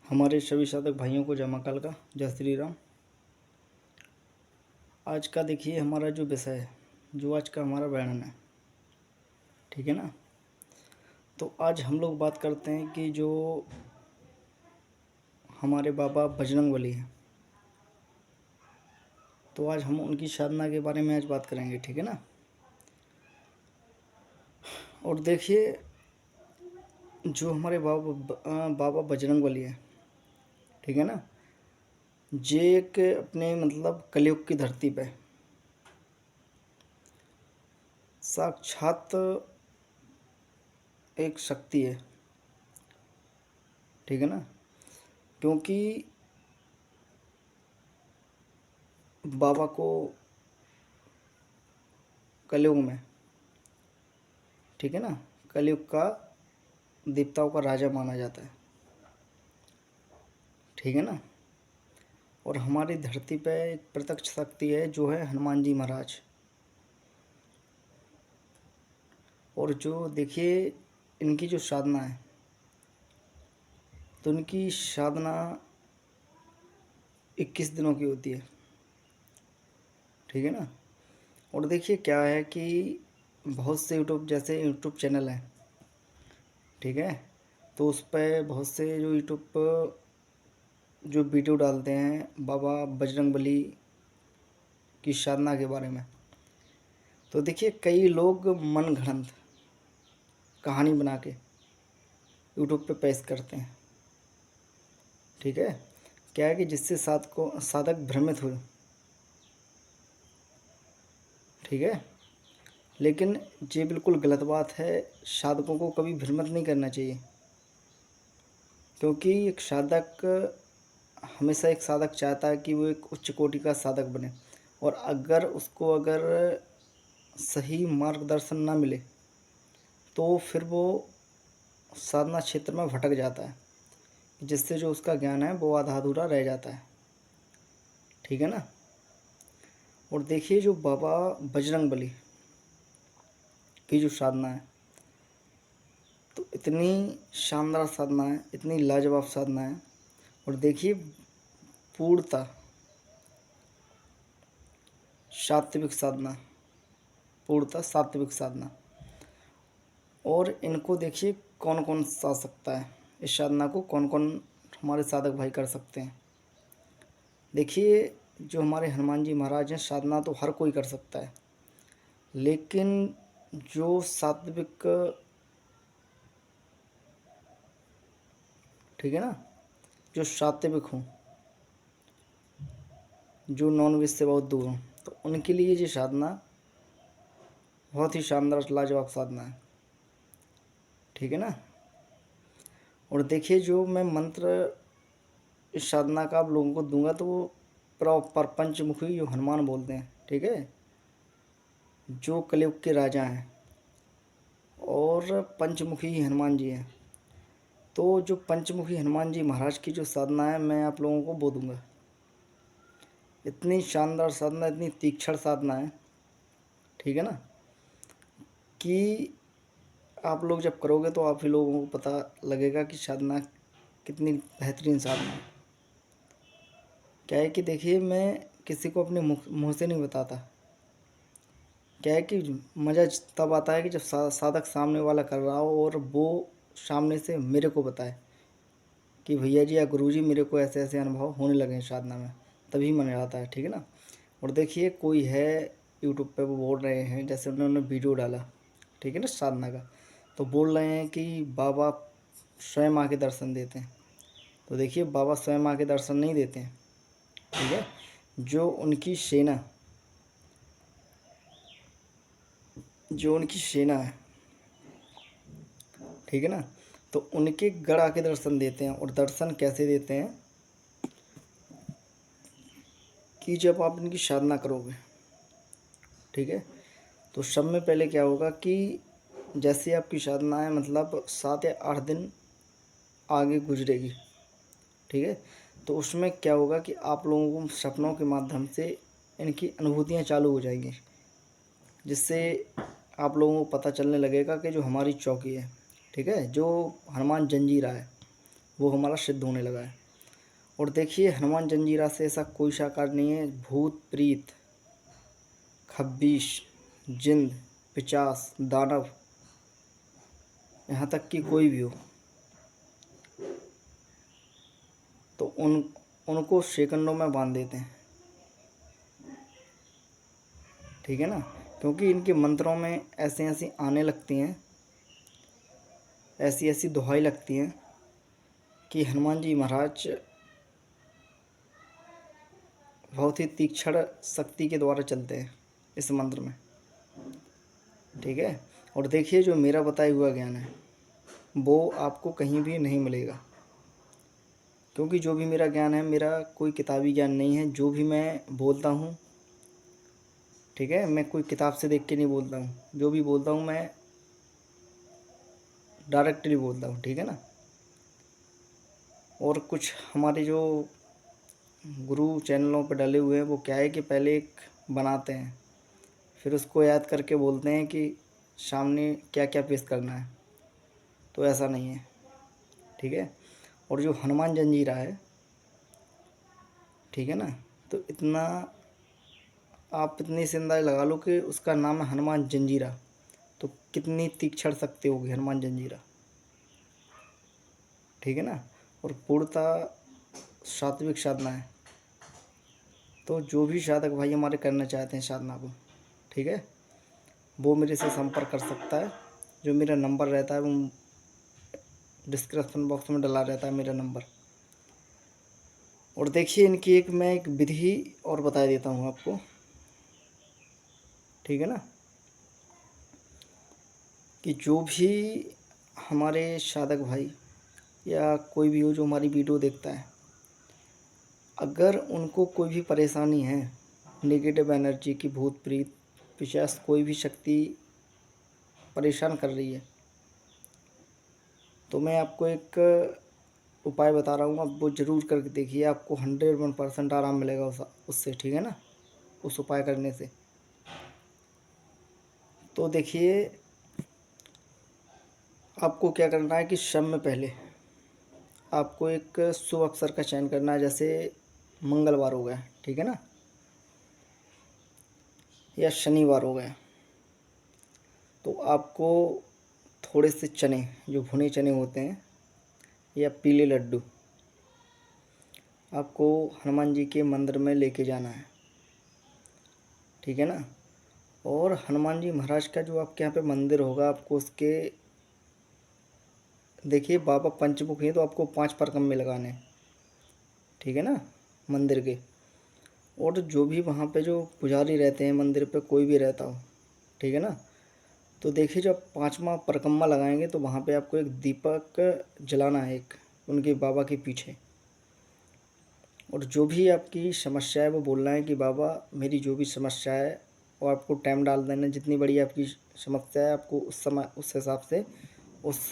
हमारे सभी साधक भाइयों को जय मां काल का जय श्री राम। आज का देखिए हमारा जो विषय है, जो आज का हमारा वर्णन है, ठीक है ना। तो आज हम लोग बात करते हैं कि जो हमारे बाबा बजरंगबली हैं, तो आज हम उनकी साधना के बारे में आज बात करेंगे, ठीक है ना। और देखिए जो हमारे बाबा बजरंगबली है, ठीक है ना, जे एक अपने मतलब कलयुग की धरती पे साक्षात एक शक्ति है, ठीक है ना। क्योंकि बाबा को कलयुग में, ठीक है ना, कलयुग का देवताओं का राजा माना जाता है, ठीक है ना। और हमारी धरती पे एक प्रत्यक्ष शक्ति है जो है हनुमान जी महाराज। और जो देखिए इनकी जो साधना है, तो इनकी साधना 21 दिनों की होती है, ठीक है ना। और देखिए क्या है कि बहुत से यूट्यूब चैनल हैं, ठीक है, तो उस पर बहुत से जो यूट्यूब पर जो वीडियो डालते हैं बाबा बजरंगबली की साधना के बारे में, तो देखिए कई लोग मन घड़ंत कहानी बना के यूट्यूब पे पेश करते हैं, ठीक है। क्या है कि जिससे साधक भ्रमित हुए, ठीक है। लेकिन ये बिल्कुल गलत बात है, साधकों को कभी भ्रमित नहीं करना चाहिए। क्योंकि हमेशा एक साधक चाहता है कि वो एक उच्च कोटि का साधक बने, और अगर सही मार्गदर्शन ना मिले तो फिर वो साधना क्षेत्र में भटक जाता है, जिससे जो उसका ज्ञान है वो आधा अधूरा रह जाता है, ठीक है ना। और देखिए जो बाबा बजरंगबली की जो साधना है, तो इतनी शानदार साधना है, इतनी लाजवाब साधना है। और देखिए पूर्णतः सात्विक साधना, पूर्णतः सात्विक साधना। और इनको देखिए कौन कौन सा सकता है, इस साधना को कौन कौन हमारे साधक भाई कर सकते हैं। देखिए जो हमारे हनुमान जी महाराज हैं, साधना तो हर कोई कर सकता है, लेकिन जो सात्विक, ठीक है ना, जो सात्विक हों, जो नॉन वेज से बहुत दूर हों, तो उनके लिए ये साधना बहुत ही शानदार लाजवाब साधना है, ठीक है ना। और देखिए जो मैं मंत्र इस साधना का आप लोगों को दूंगा, तो वो प्रॉपर पंचमुखी जो हनुमान बोलते हैं, ठीक है, जो कलयुग के राजा हैं और पंचमुखी हनुमान जी हैं। तो जो पंचमुखी हनुमान जी महाराज की जो साधना है, मैं आप लोगों को वो दूंगा। इतनी शानदार साधना, इतनी तीक्ष्ण साधना है, ठीक है ना, कि आप लोग जब करोगे तो आप ही लोगों को पता लगेगा कि साधना कितनी बेहतरीन साधना है। क्या है कि देखिए मैं किसी को अपने मुँह से नहीं बताता। क्या है कि मज़ा तब आता है कि जब साधक सामने वाला कर रहा हो और वो सामने से मेरे को बताए कि भैया जी या गुरु जी मेरे को ऐसे ऐसे अनुभव होने लगे हैं साधना में, तभी मज़ा आता है, ठीक है ना। और देखिए कोई है यूट्यूब पे, वो बोल रहे हैं, जैसे उन्होंने वीडियो डाला, ठीक है ना, साधना का, तो बोल रहे हैं कि बाबा स्वयं आके दर्शन देते हैं। तो देखिए बाबा स्वयं आके दर्शन नहीं देते हैं, ठीक है। जो उनकी सेना है, ठीक है ना, तो उनके गढ़ आके दर्शन देते हैं। और दर्शन कैसे देते हैं कि जब आप इनकी साधना करोगे, ठीक है, तो सब में पहले क्या होगा कि जैसे आपकी साधना है मतलब 7 या 8 दिन आगे गुजरेगी, ठीक है, तो उसमें क्या होगा कि आप लोगों को सपनों के माध्यम से इनकी अनुभूतियाँ चालू हो जाएंगी, जिससे आप लोगों को पता चलने लगेगा कि जो हमारी चौकी है, ठीक है, जो हनुमान जंजीरा है, वो हमारा सिद्ध होने लगा है। और देखिए हनुमान जंजीरा से ऐसा कोई साकार नहीं है, भूत प्रीत खब्बीश जिंद पिचास दानव, यहाँ तक कि कोई भी हो तो उनको सेकंडों में बांध देते हैं। ठीक है ना, क्योंकि इनके मंत्रों में ऐसी ऐसी आने लगती हैं, ऐसी ऐसी दुहाई लगती हैं कि हनुमान जी महाराज बहुत ही तीक्ष्ण शक्ति के द्वारा चलते हैं इस मंत्र में। ठीक है, और देखिए जो मेरा बताया हुआ ज्ञान है वो आपको कहीं भी नहीं मिलेगा, क्योंकि जो भी मेरा ज्ञान है मेरा कोई किताबी ज्ञान नहीं है। जो भी मैं बोलता हूँ, ठीक है, मैं कोई किताब से देख के नहीं बोलता हूँ, जो भी बोलता हूँ मैं डायरेक्टली बोलता हूँ। ठीक है ना, और कुछ हमारे जो गुरु चैनलों पर डले हुए हैं वो क्या है कि पहले एक बनाते हैं, फिर उसको याद करके बोलते हैं कि सामने क्या क्या पेश करना है, तो ऐसा नहीं है। ठीक है, और जो हनुमान जंजीरा है, ठीक है ना, तो इतना आप इतनी से अंदाज़ लगा लो कि उसका नाम है हनुमान जंजीरा, तो कितनी तीक्ष्ण शक्ति होगी हनुमान जंजीरा। ठीक है ना, और पूर्णतः सात्विक साधना है। तो जो भी साधक भाई हमारे करना चाहते हैं साधना को, ठीक है, वो मेरे से संपर्क कर सकता है। जो मेरा नंबर रहता है वो डिस्क्रिप्शन बॉक्स में डला रहता है मेरा नंबर। और देखिए इनकी मैं एक विधि और बता देता हूँ आपको। ठीक है ना, कि जो भी हमारे साधक भाई या कोई भी हो जो हमारी वीडियो देखता है, अगर उनको कोई भी परेशानी है, नेगेटिव एनर्जी की, भूत प्रीत पिशाच कोई भी शक्ति परेशान कर रही है, तो मैं आपको एक उपाय बता रहा हूँ, आप वो ज़रूर करके देखिए, आपको 101% आराम मिलेगा उससे। ठीक है ना, उस उपाय करने से। तो देखिए आपको क्या करना है कि शाम में पहले आपको एक शुभ अवसर का चयन करना है, जैसे मंगलवार हो गया, ठीक है ना, या शनिवार हो गया। तो आपको थोड़े से चने, जो भुने चने होते हैं, या पीले लड्डू, आपको हनुमान जी के मंदिर में लेके जाना है। ठीक है ना, और हनुमान जी महाराज का जो आपके यहाँ पे मंदिर होगा, आपको उसके देखिए बाबा पंचमुखी हैं, तो आपको 5 परकम में लगाने हैं। ठीक है ना, मंदिर के। और जो भी वहाँ पे जो पुजारी रहते हैं मंदिर पे, कोई भी रहता हो, ठीक है ना, तो देखिए जब 5वां परकम्मा लगाएंगे तो वहाँ पे आपको एक दीपक जलाना है, एक उनके बाबा के पीछे। और जो भी आपकी समस्या है वो बोलना है कि बाबा मेरी जो भी समस्या है, वो आपको टाइम डाल देना, जितनी बड़ी आपकी समस्या है आपको उस समय उस हिसाब से उस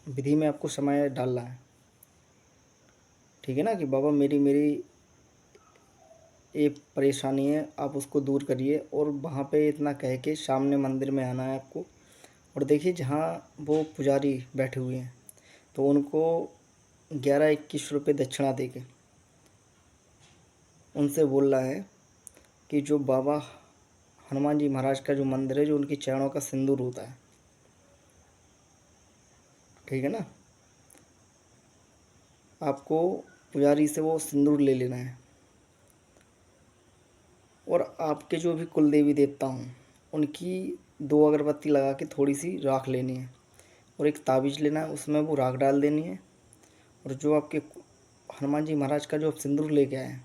विधि में आपको समय डालना है। ठीक है ना, कि बाबा मेरी मेरी ये परेशानी है, आप उसको दूर करिए। और वहाँ पे इतना कह के सामने मंदिर में आना है आपको। और देखिए जहाँ वो पुजारी बैठे हुए हैं, तो उनको 11-21 रुपये दक्षिणा दे के उनसे बोलना है कि जो बाबा हनुमान जी महाराज का जो मंदिर है, जो उनके चरणों का सिंदूर होता है, ठीक है ना, आपको पुजारी से वो सिंदूर ले लेना है। और आपके जो भी कुल देवी देवता हों, उनकी 2 अगरबत्ती लगा के थोड़ी सी राख लेनी है, और एक ताबीज़ लेना है, उसमें वो राख डाल देनी है। और जो आपके हनुमान जी महाराज का जो आप सिंदूर लेके आए हैं,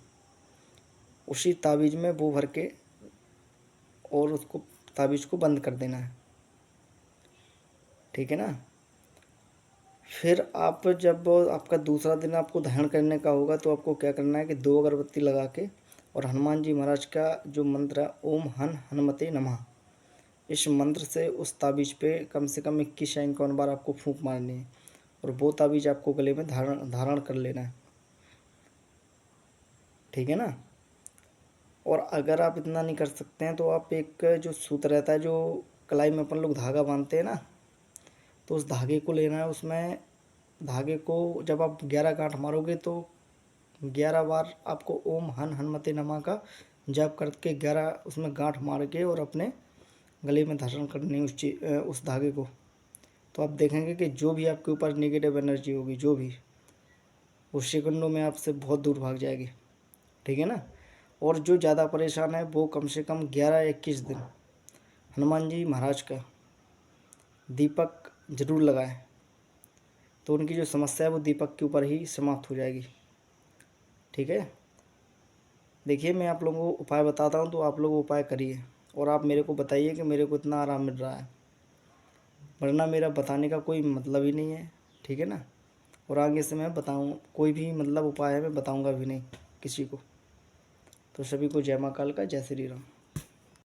उसी ताबीज़ में वो भर के और उसको ताबीज़ को बंद कर देना है। ठीक है ना, फिर आप जब आपका दूसरा दिन आपको धारण करने का होगा, तो आपको क्या करना है कि 2 अगरबत्ती लगा के और हनुमान जी महाराज का जो मंत्र है, ओम हनुमते नमः, इस मंत्र से उस ताबीज़ पे कम से कम 21 या 51 बार आपको फूंक मारनी है। और वो ताबीज़ आपको गले में धारण कर लेना है। ठीक है ना, और अगर आप इतना नहीं कर सकते हैं, तो आप एक जो सूत्र रहता है, जो कलाई में अपन लोग धागा बांधते हैं ना, तो उस धागे को लेना है, उसमें धागे को जब आप 11 गांठ मारोगे तो 11 बार आपको ओम हन हनुमते नमः का जाप करके 11 उसमें गांठ मार के और अपने गले में धारण करनी उस धागे को। तो आप देखेंगे कि जो भी आपके ऊपर नेगेटिव एनर्जी होगी, जो भी, वो सेकंडों में आपसे बहुत दूर भाग जाएगी। ठीक है ना। और जो ज़्यादा परेशान है वो कम से कम 11-21 दिन हनुमान जी महाराज का दीपक जरूर लगाएं, तो उनकी जो समस्या है वो दीपक के ऊपर ही समाप्त हो जाएगी। ठीक है। देखिए, मैं आप लोगों को उपाय बताता हूँ, तो आप लोग उपाय करिए और आप मेरे को बताइए कि मेरे को इतना आराम मिल रहा है, वरना मेरा बताने का कोई मतलब ही नहीं है। ठीक है ना। और आगे से मैं बताऊँ कोई भी मतलब उपाय है मैं बताऊँगा भी नहीं किसी को। तो सभी को जय माँ काल का, जय श्री राम।